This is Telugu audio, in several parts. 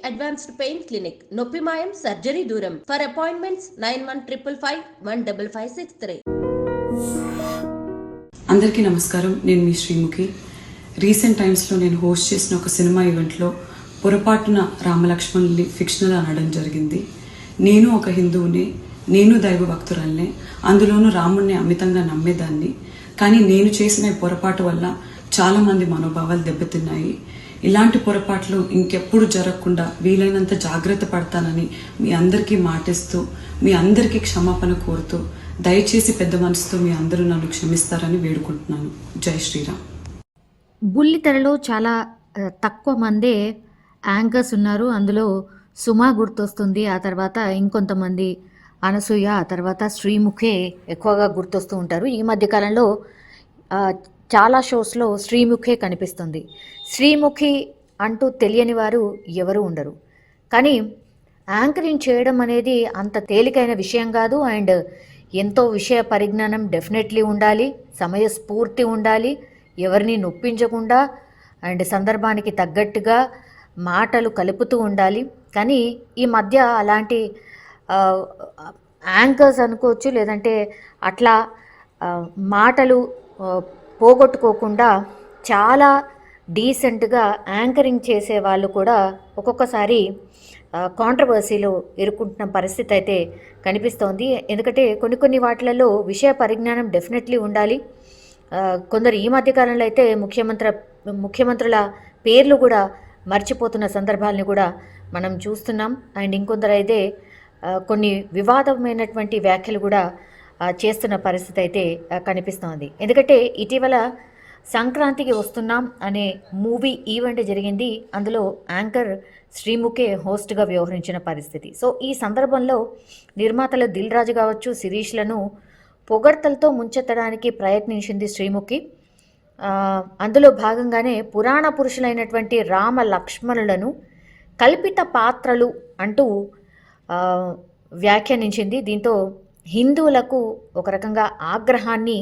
అడ్వాన్స్డ్ పెయిన్ క్లినిక్ నొప్పిమాయం సర్జరీ దూరం. For appointments 9155515563. అందరికీ నమస్కారం. నేను మీ శ్రీముఖి. రీసెంట్ టైమ్స్లో నేను హోస్ట్ చేసిన ఒక సినిమా ఈవెంట్లో పొరపాటున రామలక్ష్మణుల్ని ఫిక్షనల్ అనడం జరిగింది. నేను ఒక హిందువుని, నేను దైవ భక్తురాల్నే, అందులోనూ రాముణ్ణి అమితంగా నమ్మేదాన్ని. కానీ నేను చేసిన ఈ పొరపాటు వల్ల చాలామంది మనోభావాలు దెబ్బతిన్నాయి. ఇలాంటి పొరపాట్లు ఇంకెప్పుడు జరగకుండా వీలైనంత జాగ్రత్త పడతానని మీ అందరికీ మాటిస్తూ, మీ అందరికీ క్షమాపణ కోరుతూ, దయచేసి పెద్ద మనసుతో మీ అందరూ నన్ను క్షమిస్తారని వేడుకుంటున్నాను. జై శ్రీరామ్. బుల్లితెరలో చాలా తక్కువ మందే యాంకర్స్ ఉన్నారు. అందులో సుమా గుర్తొస్తుంది, ఆ తర్వాత ఇంకొంతమంది అనసూయ, ఆ తర్వాత శ్రీముఖే ఎక్కువగా గుర్తొస్తూ ఉంటారు. ఈ మధ్యకాలంలో చాలా షోస్లో శ్రీముఖే కనిపిస్తుంది. శ్రీముఖి అంటూ తెలియని వారు ఎవరు ఉండరు. కానీ యాంకరింగ్ చేయడం అనేది అంత తేలికైన విషయం కాదు. అండ్ ఎంతో విషయ పరిజ్ఞానం డెఫినెట్లీ ఉండాలి, సమయస్ఫూర్తి ఉండాలి, ఎవరిని నొప్పించకుండా అండ్ సందర్భానికి తగ్గట్టుగా మాటలు కలుపుతూ ఉండాలి. కానీ ఈ మధ్య అలాంటి యాంకర్స్ అనుకోవచ్చు, లేదంటే అట్లా మాటలు పోగొట్టుకోకుండా చాలా డీసెంట్గా యాంకరింగ్ చేసే వాళ్ళు కూడా ఒక్కొక్కసారి కాంట్రవర్సీలో ఇరుక్కుంటున్న పరిస్థితి అయితే కనిపిస్తోంది. ఎందుకంటే కొన్ని వాటిలలో విషయ పరిజ్ఞానం డెఫినెట్లీ ఉండాలి. కొందరు ఈ మధ్యకాలంలో అయితే ముఖ్యమంత్రుల పేర్లు కూడా మర్చిపోతున్న సందర్భాలని కూడా మనం చూస్తున్నాం. అండ్ ఇంకొందరు అయితే కొన్ని వివాదమైనటువంటి వ్యాఖ్యలు కూడా చేస్తున్న పరిస్థితి అయితే కనిపిస్తోంది. ఎందుకంటే ఇటీవల సంక్రాంతికి వస్తున్నాం అనే మూవీ ఈవెంట్ జరిగింది. అందులో యాంకర్ శ్రీముఖే హోస్ట్గా వ్యవహరించిన పరిస్థితి. సో ఈ సందర్భంలో నిర్మాతలు దిల్ రాజు కావచ్చు, శిరీష్లను పొగడ్తలతో ముంచెత్తడానికి ప్రయత్నించింది శ్రీముఖి. అందులో భాగంగానే పురాణ పురుషులైనటువంటి రామ లక్ష్మణులను కల్పిత పాత్రలు అంటూ వ్యాఖ్యానించింది. దీంతో హిందువులకు ఒక రకంగా ఆగ్రహాన్ని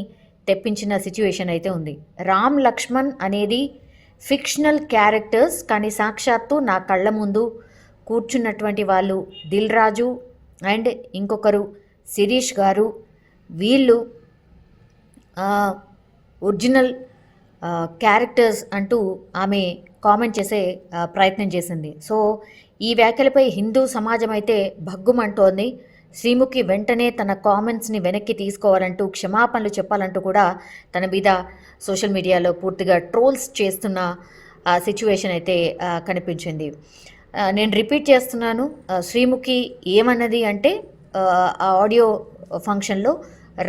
తెప్పించిన సిచ్యువేషన్ అయితే ఉంది. రామ్ లక్ష్మణ్ అనేది ఫిక్షనల్ క్యారెక్టర్స్, కానీ సాక్షాత్తు నా కళ్ళ ముందు కూర్చున్నటువంటి వాళ్ళు దిల్ రాజు అండ్ ఇంకొకరు శిరీష్ గారు. వీళ్ళు ఒరిజినల్ క్యారెక్టర్స్ అంటూ ఆమె కామెంట్ చేసే ప్రయత్నం చేసింది. సో ఈ వ్యాఖ్యలపై హిందూ సమాజం అయితే భగ్గుమంటోంది. శ్రీముఖి వెంటనే తన కామెంట్స్ని వెనక్కి తీసుకోవాలంటూ, క్షమాపణలు చెప్పాలంటూ కూడా తన మీద సోషల్ మీడియాలో పూర్తిగా ట్రోల్స్ చేస్తున్న సిచ్యువేషన్ అయితే కనిపించింది. నేను రిపీట్ చేస్తున్నాను, శ్రీముఖి ఏమన్నది అంటే ఆ ఆడియో ఫంక్షన్లో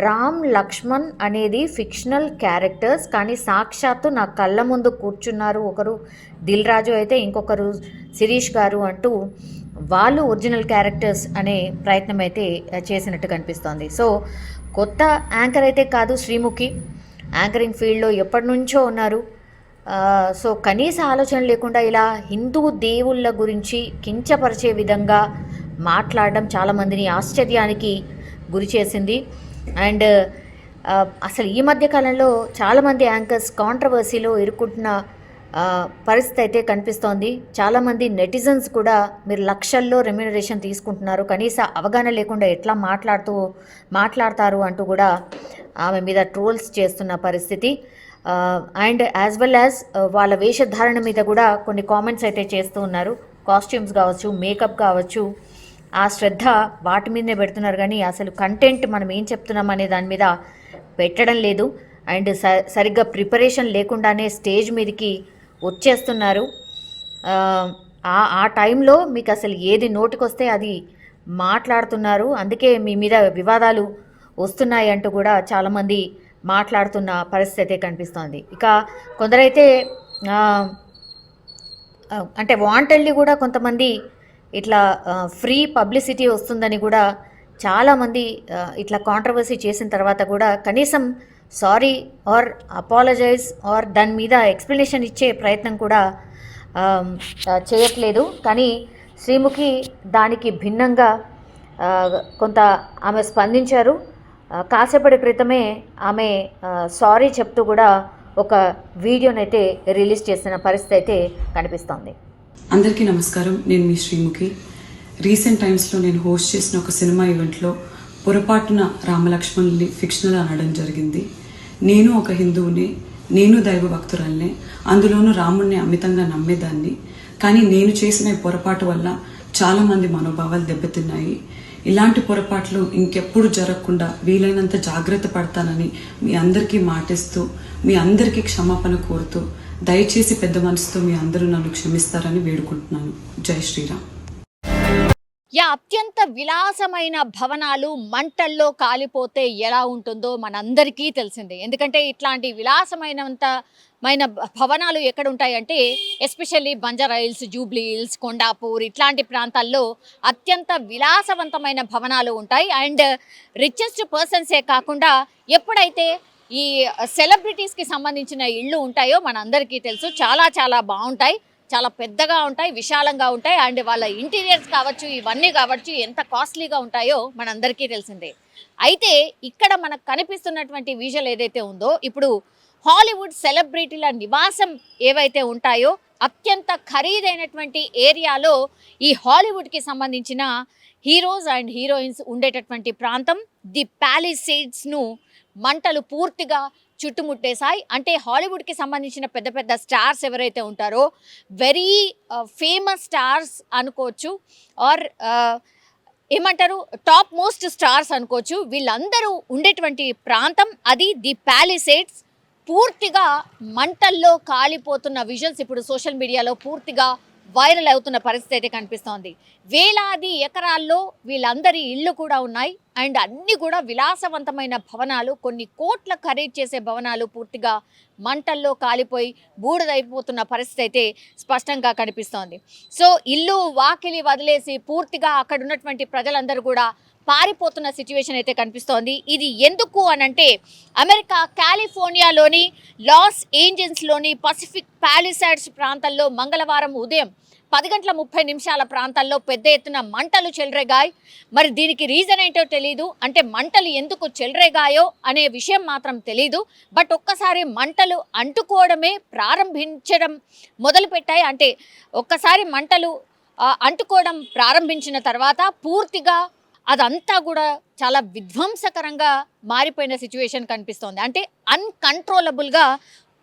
రామ్ లక్ష్మణ్ అనేది ఫిక్షనల్ క్యారెక్టర్స్, కానీ సాక్షాత్తు నా కళ్ళ ముందు కూర్చున్నారు. ఒకరు దిల్ రాజు అయితే ఇంకొకరు శిరీష్ గారు అంటూ వాళ్ళు ఒరిజినల్ క్యారెక్టర్స్ అనే ప్రయత్నం అయితే చేసినట్టు కనిపిస్తోంది. సో కొత్త యాంకర్ అయితే కాదు శ్రీముఖి, యాంకరింగ్ ఫీల్డ్లో ఎప్పటి నుంచో ఉన్నారు. సో కనీస ఆలోచన లేకుండా ఇలా హిందూ దేవుళ్ళ గురించి కించపరిచే విధంగా మాట్లాడడం చాలామందిని ఆశ్చర్యానికి గురి చేసింది. అండ్ అసలు ఈ మధ్యకాలంలో చాలామంది యాంకర్స్ కాంట్రవర్సీలో ఇరుక్కుంటున్న పరిస్థితి అయితే కనిపిస్తోంది. చాలామంది నెటిజన్స్ కూడా మీరు లక్షల్లో రెమ్యూనరేషన్ తీసుకుంటున్నారు, కనీస అవగాహన లేకుండా ఎట్లా మాట్లాడతారు అంటూ కూడా ఆమె మీద ట్రోల్స్ చేస్తున్న పరిస్థితి. అండ్ యాజ్ వెల్ యాజ్ వాళ్ళ వేషధారణ మీద కూడా కొన్ని కామెంట్స్ అయితే చేస్తూ ఉన్నారు. కాస్ట్యూమ్స్ కావచ్చు, మేకప్ కావచ్చు, ఆ శ్రద్ధ వాటి మీదనే పెడుతున్నారు, కానీ అసలు కంటెంట్ మనం ఏం చెప్తున్నాం అనే దాని మీద పెట్టడం లేదు. అండ్ సరిగ్గా ప్రిపరేషన్ లేకుండానే స్టేజ్ మీదకి వచ్చేస్తున్నారు. ఆ టైంలో మీకు అసలు ఏది నోటికొస్తే అది మాట్లాడుతున్నారు. అందుకే మీ మీద వివాదాలు వస్తున్నాయి అంటూ కూడా చాలామంది మాట్లాడుతున్న పరిస్థితి అయితే కనిపిస్తోంది. ఇక కొందరైతే అంటే వాంటెడ్లీ కూడా కొంతమంది ఇట్లా ఫ్రీ పబ్లిసిటీ వస్తుందని కూడా చాలామంది ఇట్లా కాంట్రవర్సీ చేసిన తర్వాత కూడా కనీసం సారీ ఆర్ అపాలజైజ్ ఆర్ దాని మీద ఎక్స్ప్లెనేషన్ ఇచ్చే ప్రయత్నం కూడా చేయట్లేదు. కానీ శ్రీముఖి దానికి భిన్నంగా కొంత ఆమె స్పందించారు. కాసేపటి క్రితమే ఆమె సారీ చెప్తూ కూడా ఒక వీడియోనైతే రిలీజ్ చేసిన పరిస్థితి అయితే కనిపిస్తోంది. అందరికీ నమస్కారం. నేను మీ శ్రీముఖి. రీసెంట్ టైమ్స్లో నేను హోస్ట్ చేసిన ఒక సినిమా ఈవెంట్లో పొరపాటున రామలక్ష్మణుల్ని ఫిక్షనల్ అనడం జరిగింది. నేను ఒక హిందువుని, నేను దైవ భక్తురాల్ని, అందులోనూ రాముణ్ణి అమితంగా నమ్మేదాన్ని. కానీ నేను చేసిన ఈ పొరపాటు వల్ల చాలామంది మనోభావాలు దెబ్బతిన్నాయి. ఇలాంటి పొరపాట్లు ఇంకెప్పుడు జరగకుండా వీలైనంత జాగ్రత్త పడతానని మీ అందరికీ మాటిస్తూ, మీ అందరికీ క్షమాపణ కోరుతూ, దయచేసి పెద్ద మనసుతో మీ అందరూ నన్ను క్షమిస్తారని వేడుకుంటున్నాను. జై శ్రీరామ్. అత్యంత విలాసమైన భవనాలు మంటల్లో కాలిపోతే ఎలా ఉంటుందో మనందరికీ తెలిసిందే. ఎందుకంటే ఇట్లాంటి విలాసమైనంతమైన భవనాలు ఎక్కడ ఉంటాయంటే especially Banjara hills, Jubilee hills, Kondapur ఇట్లాంటి ప్రాంతాల్లో అత్యంత విలాసవంతమైన భవనాలు ఉంటాయి. అండ్ రిచెస్ట్ పర్సన్సే కాకుండా ఎప్పుడైతే ఈ సెలబ్రిటీస్కి సంబంధించిన ఇళ్ళు ఉంటాయో మనందరికీ తెలుసు, చాలా చాలా బాగుంటాయి, చాలా పెద్దగా ఉంటాయి, విశాలంగా ఉంటాయి. అండ్ వాళ్ళ ఇంటీరియర్స్ కావచ్చు, ఇవన్నీ కావచ్చు, ఎంత కాస్ట్లీగా ఉంటాయో మనందరికీ తెలిసిందే. అయితే ఇక్కడ మనకు కనిపిస్తున్నటువంటి విజువల్ ఏదైతే ఉందో, ఇప్పుడు హాలీవుడ్ సెలబ్రిటీల నివాసం ఏవైతే ఉంటాయో అత్యంత ఖరీదైనటువంటి ఏరియాలో ఈ హాలీవుడ్కి సంబంధించిన హీరోస్ అండ్ హీరోయిన్స్ ఉండేటటువంటి ప్రాంతం ది ప్యాలిసేడ్స్ను మంటలు పూర్తిగా చుట్టుముట్టేశాయి. అంటే హాలీవుడ్కి సంబంధించిన పెద్ద పెద్ద స్టార్స్ ఎవరైతే ఉంటారో, వెరీ ఫేమస్ స్టార్స్ అనుకోవచ్చు, ఆర్ ఏమంటారు, టాప్ మోస్ట్ స్టార్స్ అనుకోవచ్చు, వీళ్ళందరూ ఉండేటువంటి ప్రాంతం అది ది ప్యాలిసేడ్స్ పూర్తిగా మంటల్లో కాలిపోతున్న విజువల్స్ ఇప్పుడు సోషల్ మీడియాలో పూర్తిగా వైరల్ అవుతున్న పరిస్థితి అయితే కనిపిస్తోంది. వేలాది ఎకరాల్లో వీళ్ళందరి ఇళ్ళు కూడా ఉన్నాయి. అండ్ అన్నీ కూడా విలాసవంతమైన భవనాలు, కొన్ని కోట్ల ఖరీదు చేసే భవనాలు పూర్తిగా మంటల్లో కాలిపోయి బూడిదైపోతున్న పరిస్థితి అయితే స్పష్టంగా కనిపిస్తోంది. సో ఇల్లు వాకిలి వదిలేసి పూర్తిగా అక్కడ ఉన్నటువంటి ప్రజలందరూ కూడా పారిపోతున్న సిచ్యువేషన్ అయితే కనిపిస్తోంది. ఇది ఎందుకు అనంటే అమెరికా కాలిఫోర్నియాలోని లాస్ ఏంజల్స్లోని పసిఫిక్ ప్యాలిసాడ్స్ ప్రాంతాల్లో మంగళవారం ఉదయం 10:30 ప్రాంతాల్లో పెద్ద ఎత్తున మంటలు చెలరేగాయి. మరి దీనికి రీజన్ ఏంటో తెలీదు, అంటే మంటలు ఎందుకు చెలరేగాయో అనే విషయం మాత్రం తెలీదు. బట్ ఒక్కసారి మంటలు అంటుకోవడమే ప్రారంభించడం మొదలుపెట్టాయి. అంటే ఒక్కసారి మంటలు అంటుకోవడం ప్రారంభించిన తర్వాత పూర్తిగా అదంతా కూడా చాలా విధ్వంసకరంగా మారిపోయిన సిచ్యువేషన్ కనిపిస్తోంది. అంటే అన్కంట్రోలబుల్గా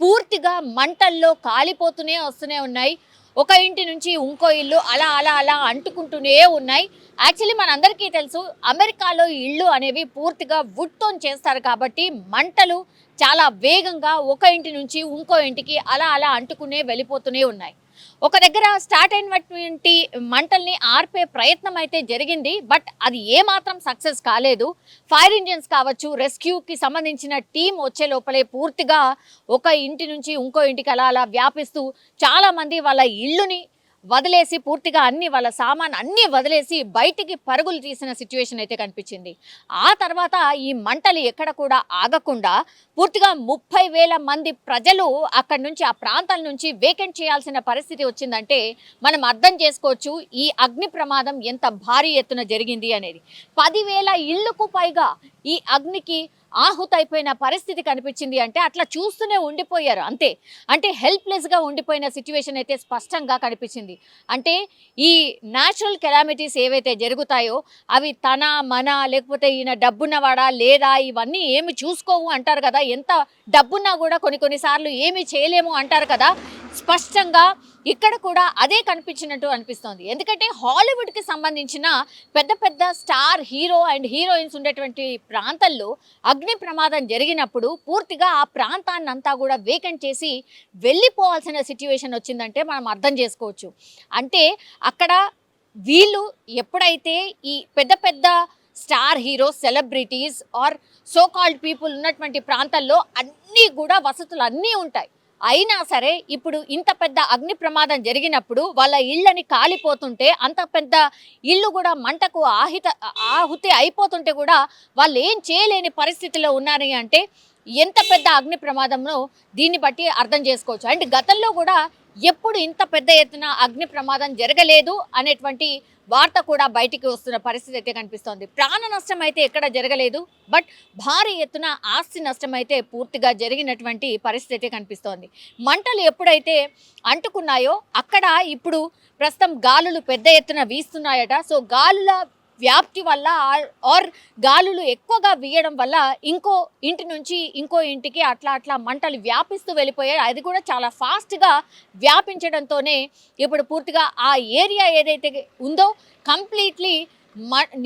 పూర్తిగా మంటల్లో కాలిపోతూనే వస్తూనే ఉన్నాయి. ఒక ఇంటి నుంచి ఇంకో ఇల్లు అలా అలా అలా అంటుకుంటూనే ఉన్నాయి. యాక్చువల్లీ మనందరికీ తెలుసు, అమెరికాలో ఇళ్ళు అనేవి పూర్తిగా వుడ్తో చేస్తారు కాబట్టి మంటలు చాలా వేగంగా ఒక ఇంటి నుంచి ఇంకో ఇంటికి అలా అలా అంటుకునే వెళ్ళిపోతూనే ఉన్నాయి. ఒక దగ్గర స్టార్ట్ అయినటువంటి మంటల్ని ఆర్పే ప్రయత్నం అయితే జరిగింది, బట్ అది ఏమాత్రం సక్సెస్ కాలేదు. ఫైర్ ఇంజిన్స్ కావచ్చు, రెస్క్యూకి సంబంధించిన టీం వచ్చే లోపలే పూర్తిగా ఒక ఇంటి నుంచి ఇంకో ఇంటికి అలా అలా వ్యాపిస్తూ చాలామంది వాళ్ళ ఇళ్ళుని వదిలేసి పూర్తిగా వాళ్ళ సామాన్ అన్నీ వదిలేసి బయటికి పరుగులు తీసిన సిచ్యువేషన్ అయితే కనిపించింది. ఆ తర్వాత ఈ మంటలు ఎక్కడ కూడా ఆగకుండా పూర్తిగా 30,000 మంది ప్రజలు అక్కడి నుంచి, ఆ ప్రాంతాల నుంచి వేకెంట్ చేయాల్సిన పరిస్థితి వచ్చిందంటే మనం అర్థం చేసుకోవచ్చు ఈ అగ్ని ప్రమాదం ఎంత భారీ ఎత్తున జరిగింది అనేది. 10,000 ఇళ్లకు పైగా ఈ అగ్నికి ఆహుతైపోయిన పరిస్థితి కనిపించింది. అంటే అట్లా చూస్తూనే ఉండిపోయారు అంతే. అంటే హెల్ప్లెస్గా ఉండిపోయిన సిచ్యువేషన్ అయితే స్పష్టంగా కనిపించింది. అంటే ఈ న్యాచురల్ కెలామిటీస్ ఏవైతే జరుగుతాయో అవి తన మన లేకపోతే ఈయన డబ్బున్నవాడా లేదా ఇవన్నీ ఏమి చూసుకోవు అంటారు కదా. ఎంత డబ్బున్నా కూడా కొన్నిసార్లు ఏమి చేయలేము అంటారు కదా. స్పష్టంగా ఇక్కడ కూడా అదే కనిపించినట్టు అనిపిస్తోంది. ఎందుకంటే హాలీవుడ్కి సంబంధించిన పెద్ద పెద్ద స్టార్ హీరో అండ్ హీరోయిన్స్ ఉండేటువంటి ప్రాంతాల్లో అగ్ని ప్రమాదం జరిగినప్పుడు పూర్తిగా ఆ ప్రాంతాన్ని అంతా కూడా వేకెంట్ చేసి వెళ్ళిపోవాల్సిన సిచ్యువేషన్ వచ్చిందంటే మనం అర్థం చేసుకోవచ్చు. అంటే అక్కడ వీళ్ళు ఎప్పుడైతే ఈ పెద్ద పెద్ద star heroes, celebrities or so called people ఉన్నటువంటి ప్రాంతాల్లో అన్నీ కూడా వసతులు అన్నీ ఉంటాయి. అయినా సరే ఇప్పుడు ఇంత పెద్ద అగ్ని ప్రమాదం జరిగినప్పుడు వాళ్ళ ఇళ్ళని కాలిపోతుంటే, అంత పెద్ద ఇల్లు కూడా మంటకు ఆహుతి అయిపోతుంటే కూడా వాళ్ళు ఏం చేయలేని పరిస్థితిలో ఉన్నారు అంటే ఎంత పెద్ద అగ్ని ప్రమాదంలో దీన్ని బట్టి అర్థం చేసుకోవచ్చు. అండ్ గతంలో కూడా ఎప్పుడు ఇంత పెద్ద ఎత్తున అగ్ని ప్రమాదం జరగలేదు అనేటువంటి వార్త కూడా బయటికి వస్తున్న పరిస్థితి అయితే కనిపిస్తోంది. ప్రాణ నష్టం అయితే ఎక్కడ జరగలేదు, బట్ భారీ ఎత్తున ఆస్తి నష్టం అయితే పూర్తిగా జరిగినటువంటి పరిస్థితి అయితే కనిపిస్తోంది. మంటలు ఎప్పుడైతే అంటుకున్నాయో అక్కడ ఇప్పుడు ప్రస్తుతం గాలులు పెద్ద ఎత్తున వీస్తున్నాయట. సో గాలుల వ్యాప్తి వల్ల ఆర్ గాలులు ఎక్కువగా వీయడం వల్ల ఇంకో ఇంటి నుంచి ఇంకో ఇంటికి అట్లా మంటలు వ్యాపిస్తూ వెళ్ళిపోయాయి. అది కూడా చాలా ఫాస్ట్గా వ్యాపించడంతోనే ఇప్పుడు పూర్తిగా ఆ ఏరియా ఏదైతే ఉందో కంప్లీట్లీ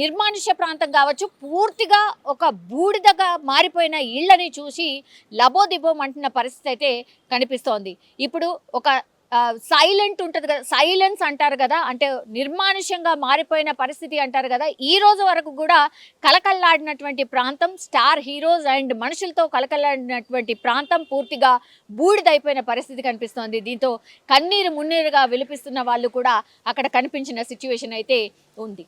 నిర్మానుష్య ప్రాంతం కావచ్చు, పూర్తిగా ఒక బూడిదగా మారిపోయిన ఇళ్ళని చూసి లబోదిబోం అంటున్న పరిస్థితి అయితే కనిపిస్తోంది. ఇప్పుడు ఒక సైలెంట్ ఉంటుంది కదా, సైలెన్స్ అంటారు కదా, అంటే నిర్మానుష్యంగా మారిపోయిన పరిస్థితి అంటారు కదా. ఈ రోజు వరకు కూడా కలకల్లాడినటువంటి ప్రాంతం, స్టార్ హీరోస్ అండ్ మనుషులతో కలకల్లాడినటువంటి ప్రాంతం పూర్తిగా బూడిదైపోయిన పరిస్థితి కనిపిస్తోంది. దీంతో కన్నీరు మున్నీరుగా విలిపిస్తున్న వాళ్ళు కూడా అక్కడ కనిపించిన సిచ్యువేషన్ అయితే ఉంది.